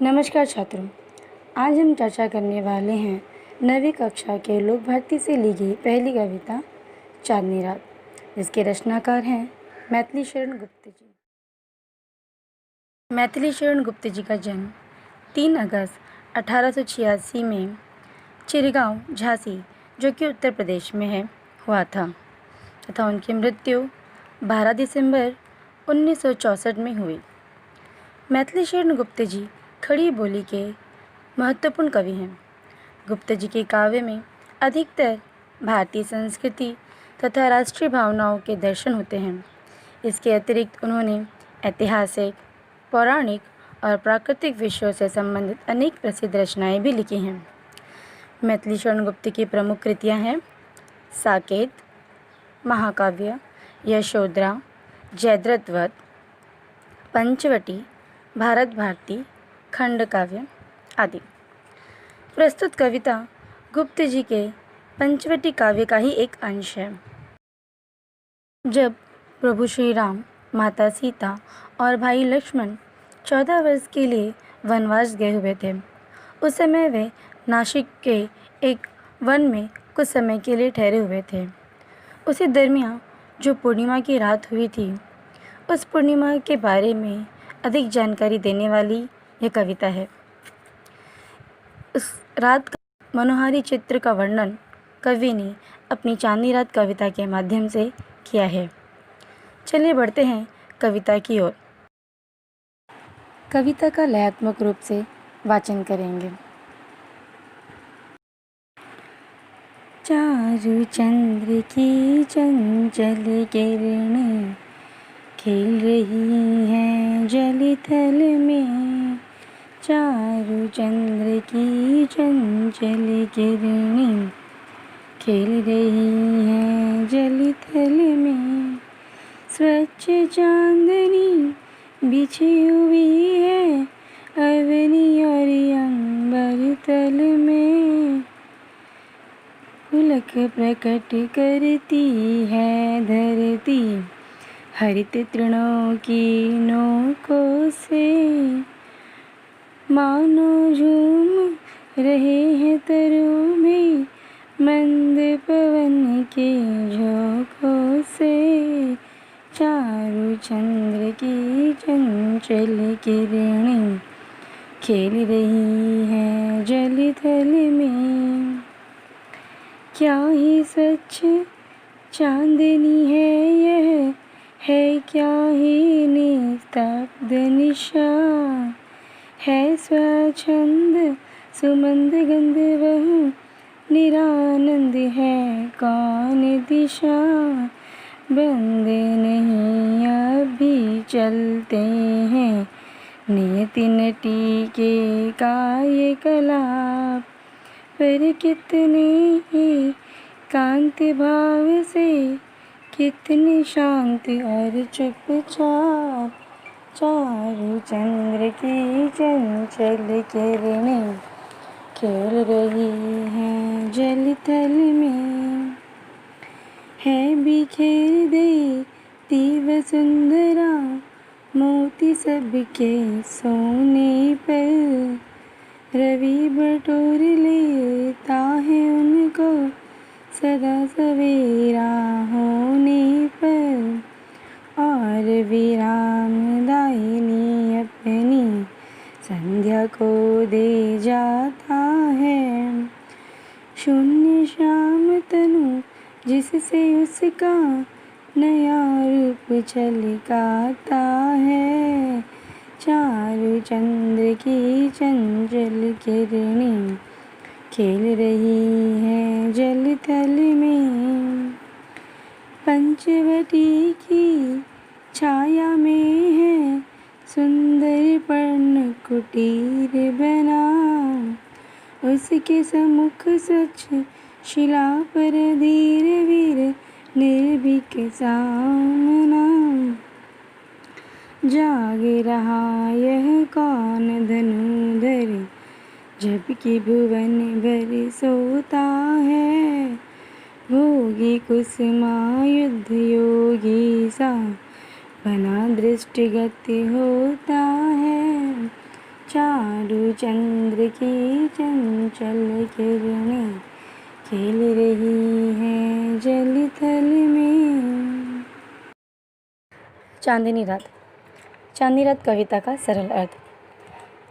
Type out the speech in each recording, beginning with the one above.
नमस्कार छात्रों, आज हम चर्चा करने वाले हैं 9वीं कक्षा के लोक भारती से ली गई पहली कविता चांदनी रात, जिसके रचनाकार हैं मैथिली शरण गुप्त जी। मैथिली शरण गुप्त जी का जन्म 3 अगस्त 1886 में चिरगांव, झांसी, जो कि उत्तर प्रदेश में है, हुआ था तथा उनकी मृत्यु 12 दिसंबर 1964 में हुई। मैथिली शरण गुप्त जी खड़ी बोली के महत्वपूर्ण कवि हैं। गुप्त जी के काव्य में अधिकतर भारतीय संस्कृति तथा राष्ट्रीय भावनाओं के दर्शन होते हैं। इसके अतिरिक्त उन्होंने ऐतिहासिक, पौराणिक और प्राकृतिक विषयों से संबंधित अनेक प्रसिद्ध रचनाएं भी लिखी हैं। मैथिली शरण गुप्त की प्रमुख कृतियां हैं साकेत, महाकाव्य, यशोधरा, जयद्रथ वध, पंचवटी, भारत भारती, खंड काव्य आदि। प्रस्तुत कविता गुप्त जी के पंचवटी काव्य का ही एक अंश है। जब प्रभु श्री राम, माता सीता और भाई लक्ष्मण 14 वर्ष के लिए वनवास गए हुए थे, उस समय वे नासिक के एक वन में कुछ समय के लिए ठहरे हुए थे। उसी दरमियान जो पूर्णिमा की रात हुई थी, उस पूर्णिमा के बारे में अधिक जानकारी देने वाली यह कविता है। उस रात का मनोहारी चित्र का वर्णन कवि ने अपनी चांदनी रात कविता के माध्यम से किया है। चलिए बढ़ते हैं कविता की ओर। कविता का लयात्मक रूप से वाचन करेंगे। चारु चंद्र की चंचल किरण खेल रही हैं जल थल में, चारु चंद्र की चंचल किरण खेल रही हैं जल थल में, स्वच्छ चांदनी बिछी हुई है अवनी और अंबर तल में, पुलक प्रकट करती है धरती हरित तृणों की नोकों से, मानो झूम रहे हैं तरों में मंद पवन के झोंकों से, चारु चंद्र की चंचल किरणें खेल रही हैं जल थल में, क्या ही स्वच्छ चांदनी है यह, है क्या ही निस्तब्ध निशा, है स्वच्छंद सुमंद गंध वह निरानंद है कौन दिशा, बंदे नहीं अभी चलते हैं नियति नटी के काय कलाप, पर कितने ही कांत भाव से कितने शांत और चुपचाप, चारु चंद्र की चंचल किरणें खेल रही हैं जल थल में, है बिखेर देती वसुंधरा मोती सबके सोने पर, रवि बटोर लेता है उनको सदा सवेरा होने पर, और विराम दायिनी अपनी संध्या को दे जाता है, शून्य श्याम तनु जिससे उसका नया रूप छलकाता है, चारु चंद्र की चंचल किरणें खेल रही हैं जल थल में, पंचवटी की छाया में है सुंदर पर्ण कुटीर बना, उसके सम्मुख स्वच्छ शिला पर धीर वीर निर्भीक सामना, जाग रहा यह कौन धनुधर जबकि भुवन भर सोता है, भोगी कुसुमायुध योगी सा बना दृष्टिगत होता है, चारू चंद्र की चंचल किरणें खेल रही हैं जल थल में। चांदनी रात। चांदनी रात कविता का सरल अर्थ।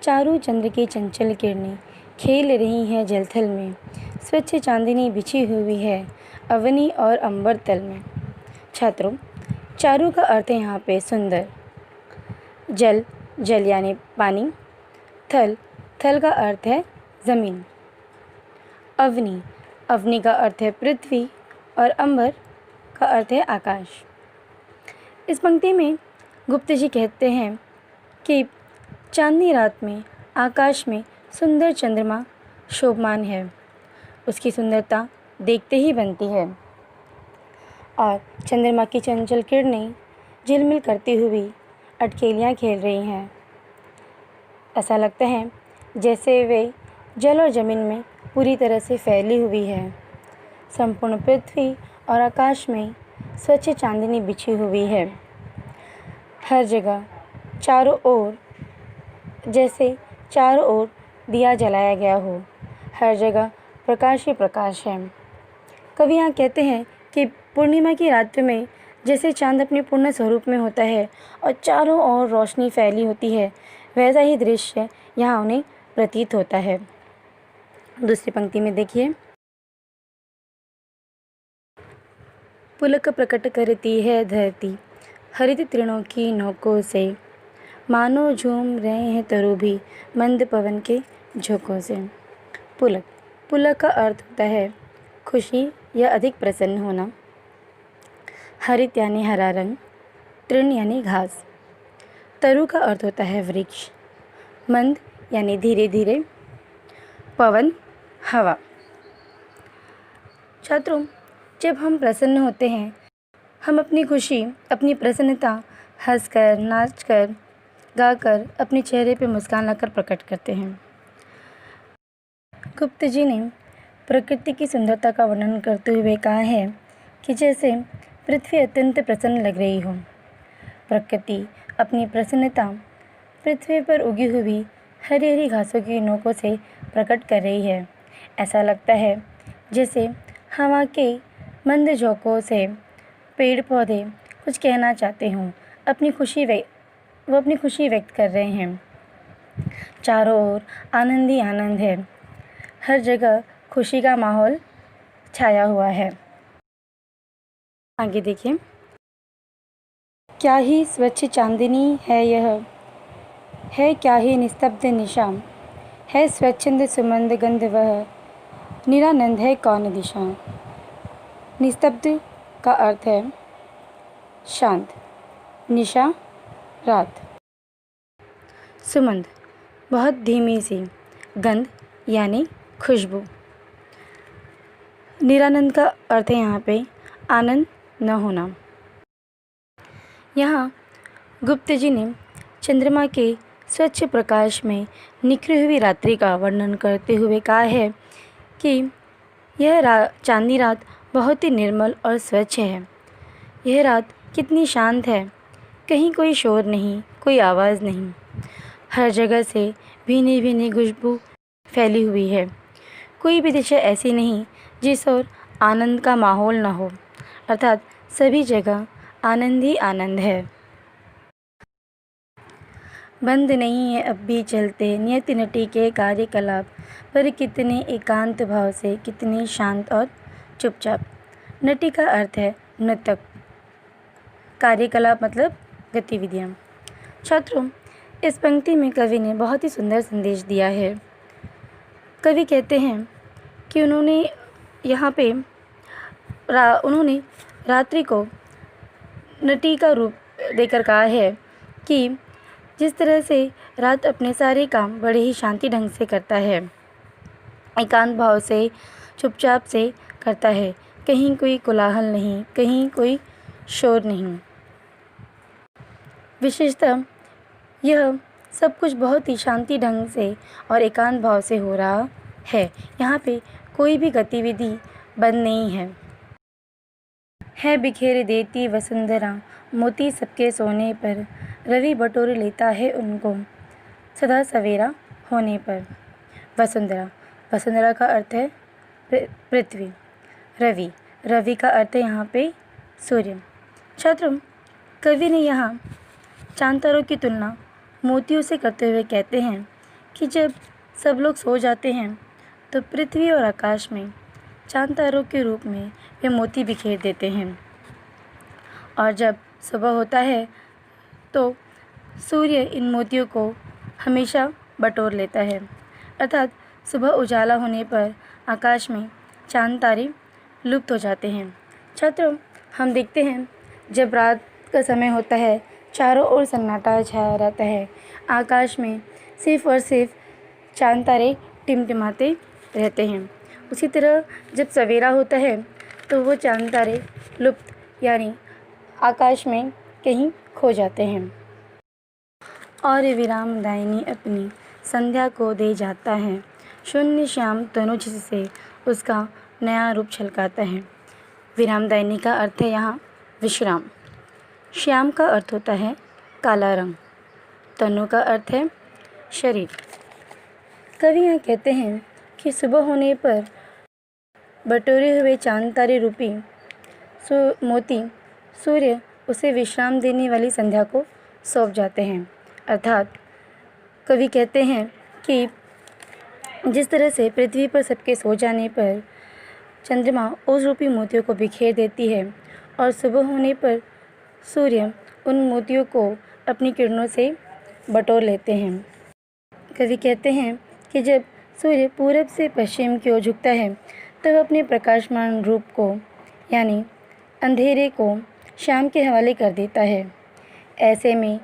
चारों चंद्र की चंचल किरणें खेल रही हैं जलथल में। स्वच्छ चांदनी बिछी हुई है अवनी और अंबर तल में। छात्रों, चारों का अर्थ है यहाँ पे सुंदर। जल, जल यानी पानी। थल, थल का अर्थ है ज़मीन। अवनी, अवनी का अर्थ है पृथ्वी। और अंबर का अर्थ है आकाश। इस पंक्ति में गुप्त जी कहते हैं कि चांदनी रात में आकाश में सुंदर चंद्रमा शोभमान है। उसकी सुंदरता देखते ही बनती है और चंद्रमा की चंचल किरणें झिलमिल करती हुई अटखेलियाँ खेल रही हैं। ऐसा लगता है जैसे वे जल और ज़मीन में पूरी तरह से फैली हुई है। संपूर्ण पृथ्वी और आकाश में स्वच्छ चांदनी बिछी हुई है। हर जगह चारों ओर, जैसे चारों ओर दिया जलाया गया हो। हर जगह प्रकाश ही प्रकाश है। कवि यहाँ कहते हैं कि पूर्णिमा की रात्रि में जैसे चांद अपने पूर्ण स्वरूप में होता है और चारों ओर रोशनी फैली होती है, वैसा ही दृश्य यहाँ उन्हें प्रतीत होता है। दूसरी पंक्ति में देखिए, पुलक प्रकट करती है धरती हरित तृणों की नोकों से। मानो झूम रहे हैं तरु भी मंद पवन के झोंकों से। पुलक, पुलक का अर्थ होता है खुशी या अधिक प्रसन्न होना। हरित यानी हरा रंग। तृण यानी घास। तरु का अर्थ होता है वृक्ष। मंद यानी धीरे धीरे। पवन, हवा। छात्रों, जब हम प्रसन्न होते हैं, हम अपनी खुशी, अपनी प्रसन्नता हंसकर, नाचकर, गाकर, अपने चेहरे पर मुस्कान लाकर प्रकट करते हैं। गुप्त जी ने प्रकृति की सुंदरता का वर्णन करते हुए कहा है कि जैसे पृथ्वी अत्यंत प्रसन्न लग रही हो। प्रकृति अपनी प्रसन्नता पृथ्वी पर उगी हुई हरी हरी घासों की नोकों से प्रकट कर रही है। ऐसा लगता है जैसे हवा के मंद झोंकों से पेड़ पौधे कुछ कहना चाहते हों। वो अपनी खुशी व्यक्त कर रहे हैं। चारों ओर आनंद ही आनंद है। हर जगह खुशी का माहौल छाया हुआ है। आगे देखिए, क्या ही स्वच्छ चांदनी है यह, है क्या ही निस्तब्ध निशा, है स्वच्छंद सुमंद गंध वह, निरानंद है कौन दिशा। निस्तब्ध का अर्थ है शांत। निशा, रात। सुमंद, बहुत धीमी सी। गंध यानी खुशबू। निरानंद का अर्थ है यहाँ पे आनंद न होना। यहाँ गुप्त जी ने चंद्रमा के स्वच्छ प्रकाश में निखरी हुई रात्रि का वर्णन करते हुए कहा है कि यह चांदनी रात बहुत ही निर्मल और स्वच्छ है। यह रात कितनी शांत है। कहीं कोई शोर नहीं, कोई आवाज़ नहीं। हर जगह से भीनी भीनी खुशबू फैली हुई है। कोई भी दिशा ऐसी नहीं जिस ओर आनंद का माहौल न हो, अर्थात सभी जगह आनंद ही आनंद है। बंद नहीं है अब भी चलते नियत नटी के कार्यकलाप, पर कितने एकांत भाव से, कितने शांत और चुपचाप। नटी का अर्थ है नृतक। कार्यकलाप मतलब गतिविधियाँ। छात्रों, इस पंक्ति में कवि ने बहुत ही सुंदर संदेश दिया है। कवि कहते हैं कि उन्होंने यहाँ पे उन्होंने रात्रि को नटी का रूप देकर कहा है कि जिस तरह से रात अपने सारे काम बड़े ही शांति ढंग से करता है, एकांत भाव से, चुपचाप से करता है। कहीं कोई कोलाहल नहीं, कहीं कोई शोर नहीं। विशेषतः यह सब कुछ बहुत ही शांति ढंग से और एकांत भाव से हो रहा है। यहाँ पे कोई भी गतिविधि बंद नहीं है बिखेर देती वसुंधरा, मोती सबके सोने पर, रवि बटोर लेता है उनको। सदा सवेरा होने पर। वसुंधरा, वसुंधरा का अर्थ है पृथ्वी। रवि, रवि का अर्थ है यहाँ पे सूर्य। छात्रों, कवि ने यहाँ चांद तारों की तुलना मोतियों से करते हुए कहते हैं कि जब सब लोग सो जाते हैं तो पृथ्वी और आकाश में चांद तारों के रूप में वे मोती बिखेर देते हैं, और जब सुबह होता है तो सूर्य इन मोतियों को हमेशा बटोर लेता है। अर्थात सुबह उजाला होने पर आकाश में चांद तारे लुप्त हो जाते हैं। छात्रों, हम देखते हैं जब रात का समय होता है, चारों ओर सन्नाटा छाया रहता है, आकाश में सिर्फ और सिर्फ चांद तारे टिमटिमाते रहते हैं। उसी तरह जब सवेरा होता है तो वो चांद तारे लुप्त यानी आकाश में कहीं खो जाते हैं। और विरामदायिनी अपनी संध्या को दे जाता है, शून्य श्याम तनुज से उसका नया रूप छलकाता है। विरामदायिनी का अर्थ है यहाँ विश्राम। श्याम का अर्थ होता है काला रंग। तनु का अर्थ है शरीर। कवि यहाँ कहते हैं कि सुबह होने पर बटोरे हुए चांद तारे रूपी मोती सूर्य उसे विश्राम देने वाली संध्या को सौंप जाते हैं। अर्थात कवि कहते हैं कि जिस तरह से पृथ्वी पर सबके सो जाने पर चंद्रमा उस रूपी मोतियों को बिखेर देती है और सुबह होने पर सूर्य उन मोतियों को अपनी किरणों से बटोर लेते हैं। कवि कहते हैं कि जब सूर्य पूरब से पश्चिम की ओर झुकता है तब अपने प्रकाशमान रूप को यानी अंधेरे को शाम के हवाले कर देता है। ऐसे में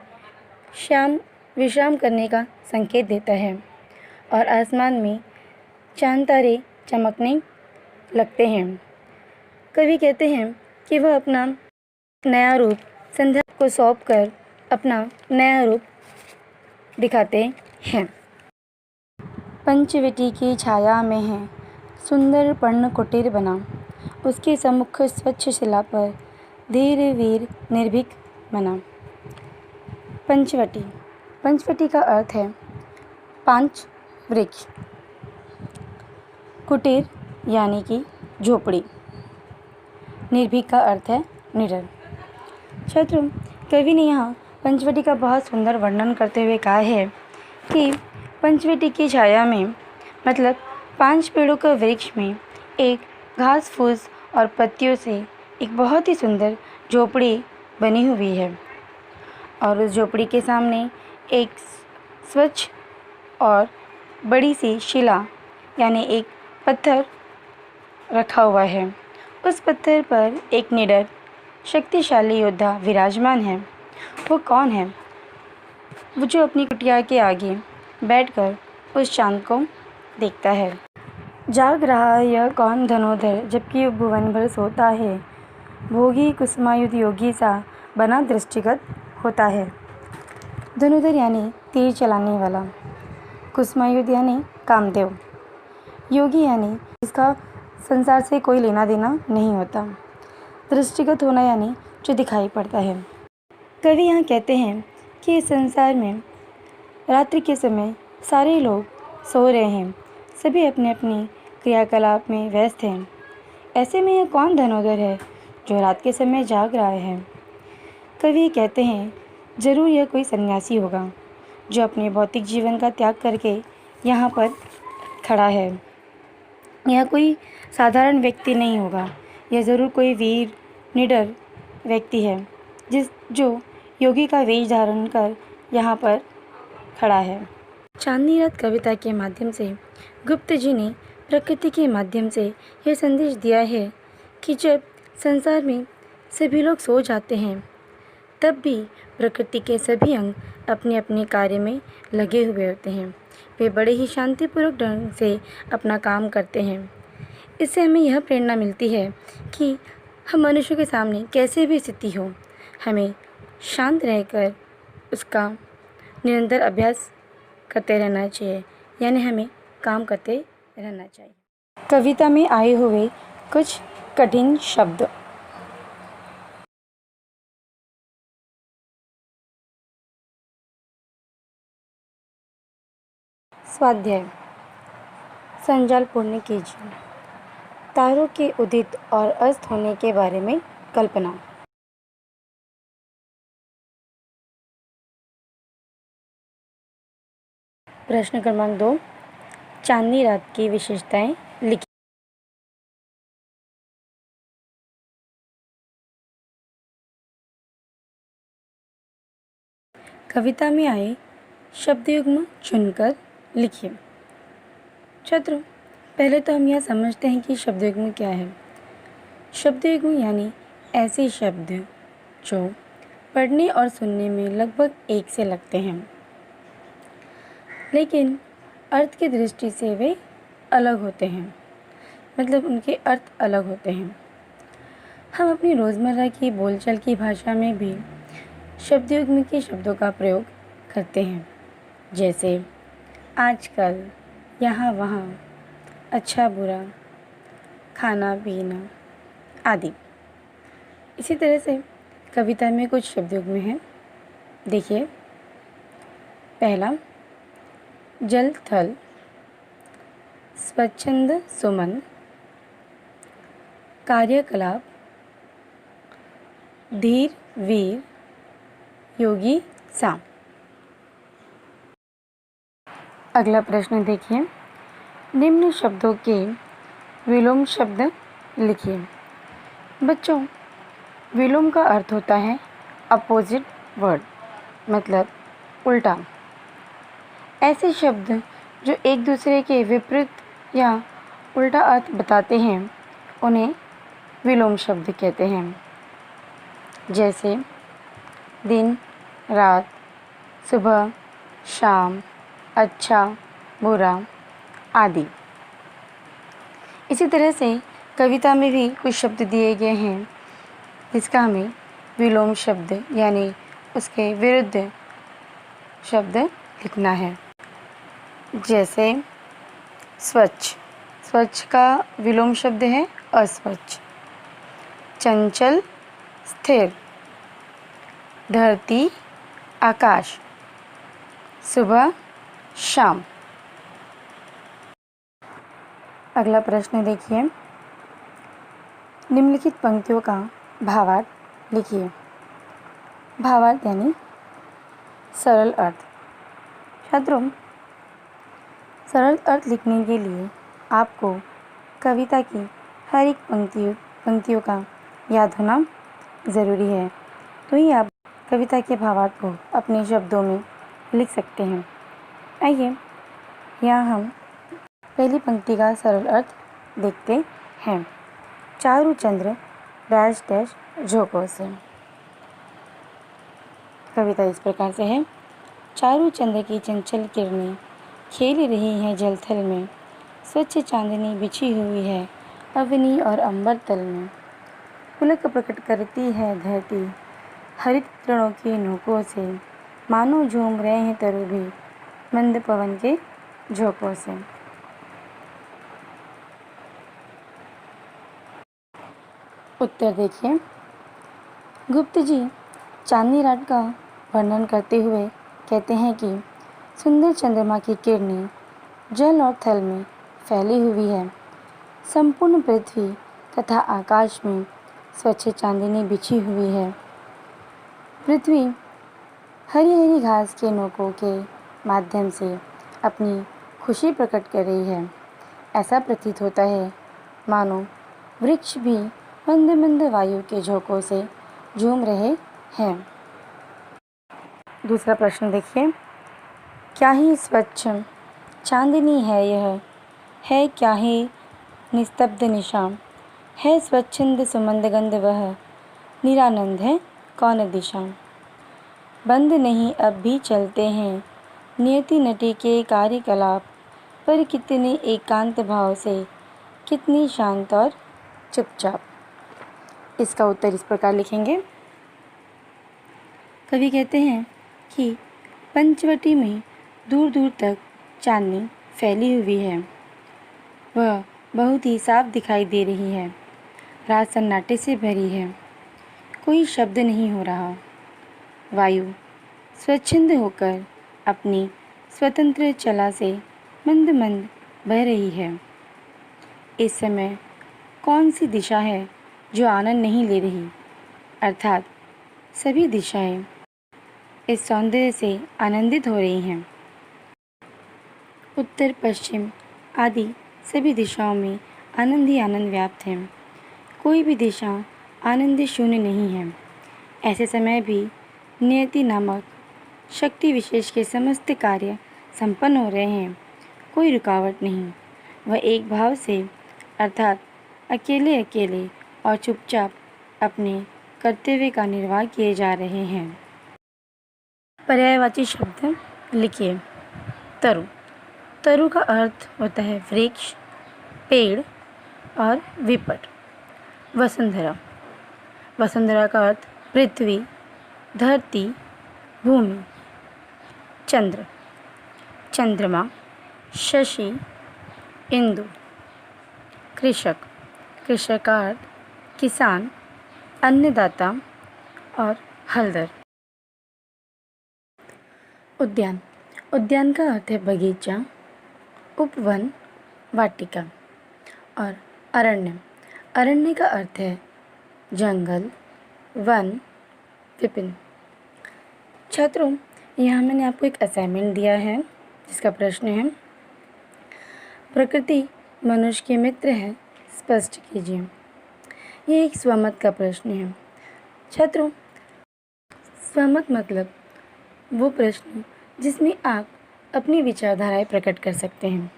शाम विश्राम करने का संकेत देता है और आसमान में चांद तारे चमकने लगते हैं। कवि कहते हैं कि वह अपना नया रूप संध्या को सौंपकर अपना नया रूप दिखाते हैं। पंचवटी की छाया में है सुंदर पर्ण कुटीर बना, उसके सम्मुख स्वच्छ शिला पर धीर वीर निर्भीक बना। पंचवटी, पंचवटी का अर्थ है 5 वृक्ष। कुटीर यानी कि झोपड़ी। निर्भीक का अर्थ है निडर। छात्रों, कवि ने यहाँ पंचवटी का बहुत सुंदर वर्णन करते हुए कहा है कि पंचवटी की छाया में मतलब 5 पेड़ों का वृक्ष में एक घास फूस और पत्तियों से एक बहुत ही सुंदर झोपड़ी बनी हुई है, और उस झोपड़ी के सामने एक स्वच्छ और बड़ी सी शिला यानी एक पत्थर रखा हुआ है। उस पत्थर पर एक निडर शक्तिशाली योद्धा विराजमान है। वो कौन है? वो जो अपनी कुटिया के आगे बैठकर उस चांद को देखता है। जाग रहा यह कौन धनुधर, जबकि भुवन भर सोता है, भोगी कुसुमायुध योगी सा बना दृष्टिगत होता है। धनुधर यानी तीर चलाने वाला, कुसुमायुध यानी कामदेव, योगी यानी जिसका संसार से कोई लेना देना नहीं होता, दृष्टिगत होना यानी जो दिखाई पड़ता है। कवि यहाँ कहते हैं कि इस संसार में रात्रि के समय सारे लोग सो रहे हैं, सभी अपने अपनी क्रियाकलाप में व्यस्त हैं। ऐसे में यह कौन धनुधर है जो रात के समय जाग रहा है? कवि कहते हैं ज़रूर यह कोई सन्यासी होगा जो अपने भौतिक जीवन का त्याग करके यहाँ पर खड़ा है। यह कोई साधारण व्यक्ति नहीं होगा, यह ज़रूर कोई वीर निडर व्यक्ति है जो योगी का वेश धारण कर यहाँ पर खड़ा है। चांदनी रात कविता के माध्यम से गुप्त जी ने प्रकृति के माध्यम से यह संदेश दिया है कि जब संसार में सभी लोग सो जाते हैं तब भी प्रकृति के सभी अंग अपने अपने कार्य में लगे हुए होते हैं। वे बड़े ही शांतिपूर्वक ढंग से अपना काम करते हैं। इससे हमें यह प्रेरणा मिलती है कि हम मनुष्य के सामने कैसे भी स्थिति हो, हमें शांत रहकर उसका निरंतर अभ्यास करते रहना चाहिए, यानी हमें काम करते रहना चाहिए। कविता में आए हुए कुछ कठिन शब्द। स्वाध्याय संजाल पूर्ण कीजिए। तारों के उदित और अस्त होने के बारे में कल्पना। प्रश्न क्रमांक 2, चांदनी रात की विशेषताएं लिखिए। कविता में आए शब्द युग्म चुनकर लिखिए। छात्रों, पहले तो हम यह समझते हैं कि शब्द युग्म क्या है। शब्द युग्म यानी ऐसे शब्द जो पढ़ने और सुनने में लगभग एक से लगते हैं, लेकिन अर्थ की दृष्टि से वे अलग होते हैं, मतलब उनके अर्थ अलग होते हैं। हम अपनी रोज़मर्रा की बोलचाल की भाषा में भी शब्द युग्म के शब्दों का प्रयोग करते हैं, जैसे आजकल, यहाँ वहाँ, अच्छा बुरा, खाना पीना आदि। इसी तरह से कविता में कुछ शब्द युग्म हैं। देखिए, पहला जल थल, स्वच्छंद सुमन, कार्यकलाप, धीर वीर, योगी साम। अगला प्रश्न देखिए, निम्न शब्दों के विलोम शब्द लिखिए। बच्चों, विलोम का अर्थ होता है अपोजिट वर्ड, मतलब उल्टा। ऐसे शब्द जो एक दूसरे के विपरीत या उल्टा अर्थ बताते हैं उन्हें विलोम शब्द कहते हैं, जैसे दिन रात, सुबह शाम, अच्छा बुरा आदि। इसी तरह से कविता में भी कुछ शब्द दिए गए हैं जिसका हमें विलोम शब्द यानी उसके विरुद्ध शब्द लिखना है। जैसे स्वच्छ, स्वच्छ का विलोम शब्द है अस्वच्छ। चंचल, स्थिर, धरती, आकाश, सुबह शाम। अगला प्रश्न देखिए, निम्नलिखित पंक्तियों का भावार्थ लिखिए। भावार्थ यानी सरल अर्थ। छात्रों, सरल अर्थ लिखने के लिए आपको कविता की हर एक पंक्तियों का याद होना ज़रूरी है, तो ही आप कविता के भावार्थ को अपने शब्दों में लिख सकते हैं। आइए, यहाँ हम पहली पंक्ति का सरल अर्थ देखते हैं। चारु चंद्र डैश डैश झोंकों से। कविता इस प्रकार से है। चारु चंद्र की चंचल किरणें खेल रही हैं जलथल में, स्वच्छ चांदनी बिछी हुई है अवनी और अंबर तल में। पुलक प्रकट करती है धरती हरित तृणों की नोकों से, मानो झूम रहे हैं तरु भी मंद पवन के झोंकों से। उत्तर देखिए। गुप्त जी चांदनी रात का वर्णन करते हुए कहते हैं कि सुंदर चंद्रमा की किरणें जल और थल में फैली हुई है। संपूर्ण पृथ्वी तथा आकाश में स्वच्छ चांदनी बिछी हुई है। पृथ्वी हरी हरी घास के नोकों के माध्यम से अपनी खुशी प्रकट कर रही है। ऐसा प्रतीत होता है मानो वृक्ष भी मंद मंद वायु के झोंकों से झूम रहे हैं। दूसरा प्रश्न देखिए, क्या ही स्वच्छ चांदनी है यह, है क्या ही निस्तब्ध निशान, है स्वच्छंद सुमंद गंध वह, निरानंद है कौन दिशा। बंद नहीं अब भी चलते हैं नियति नटी के कार्यकलाप, पर कितने एकांत भाव से, कितनी शांत और चुपचाप। इसका उत्तर इस प्रकार लिखेंगे। कवि कहते हैं कि पंचवटी में दूर दूर तक चांदनी फैली हुई है, वह बहुत ही साफ दिखाई दे रही है। रात सन्नाटे से भरी है, कोई शब्द नहीं हो रहा। वायु स्वच्छंद होकर अपनी स्वतंत्र चला से मंद मंद बह रही है। इस समय कौन सी दिशा है जो आनंद नहीं ले रही, अर्थात सभी दिशाएं इस सौंदर्य से आनंदित हो रही हैं। उत्तर पश्चिम आदि सभी दिशाओं में आनंद ही आनंद व्याप्त है। कोई भी दिशा आनंद शून्य नहीं है। ऐसे समय भी नियति नामक शक्ति विशेष के समस्त कार्य संपन्न हो रहे हैं। कोई रुकावट नहीं। वह एक भाव से अर्थात अकेले अकेले और चुपचाप अपने कर्तव्य का निर्वाह किए जा रहे हैं। पर्यायवाची शब्द लिखिए। तरु। तरु का अर्थ होता है वृक्ष, पेड़ और विपट। वसुंधरा। वसुंधरा का अर्थ पृथ्वी, धरती, भूमि। चंद्र। चंद्रमा, शशि, इंदु। कृषक। कृषक का अर्थ किसान, अन्नदाता और हलदर। उद्यान। उद्यान का अर्थ है बगीचा, उपवन, वाटिका। और अरण्य। अरण्य का अर्थ है जंगल, वन, विपिन। छात्रों, यहाँ मैंने आपको एक असाइनमेंट दिया है जिसका प्रश्न है, प्रकृति मनुष्य के मित्र है, स्पष्ट कीजिए। ये एक स्वमत का प्रश्न है। छात्रों, स्वमत मतलब वो प्रश्न जिसमें आप अपनी विचारधाराएं प्रकट कर सकते हैं।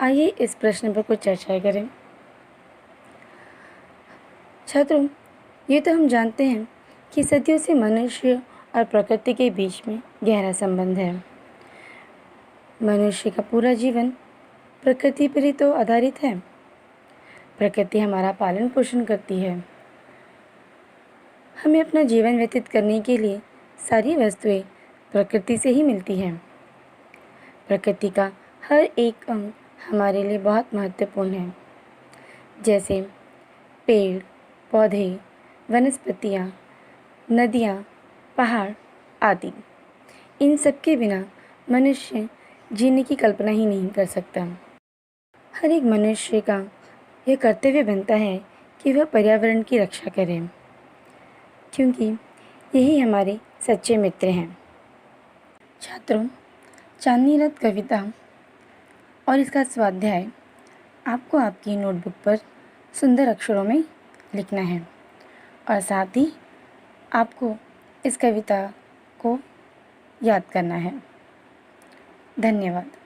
आइए इस प्रश्न पर कुछ चर्चा करें। छात्रों, ये तो हम जानते हैं कि सदियों से मनुष्य और प्रकृति के बीच में गहरा संबंध है। मनुष्य का पूरा जीवन प्रकृति पर ही तो आधारित है। प्रकृति हमारा पालन पोषण करती है। हमें अपना जीवन व्यतीत करने के लिए सारी वस्तुएं प्रकृति से ही मिलती हैं। प्रकृति का हर एक अंग हमारे लिए बहुत महत्वपूर्ण है, जैसे पेड़, पौधे, वनस्पतियाँ, नदियाँ, पहाड़ आदि। इन सब के बिना मनुष्य जीने की कल्पना ही नहीं कर सकता। हर एक मनुष्य का यह कर्तव्य बनता है कि वह पर्यावरण की रक्षा करे, क्योंकि यही हमारे सच्चे मित्र हैं। छात्रों, चांदनी रात कविता और इसका स्वाध्याय आपको आपकी नोटबुक पर सुंदर अक्षरों में लिखना है और साथ ही आपको इस कविता को याद करना है। धन्यवाद।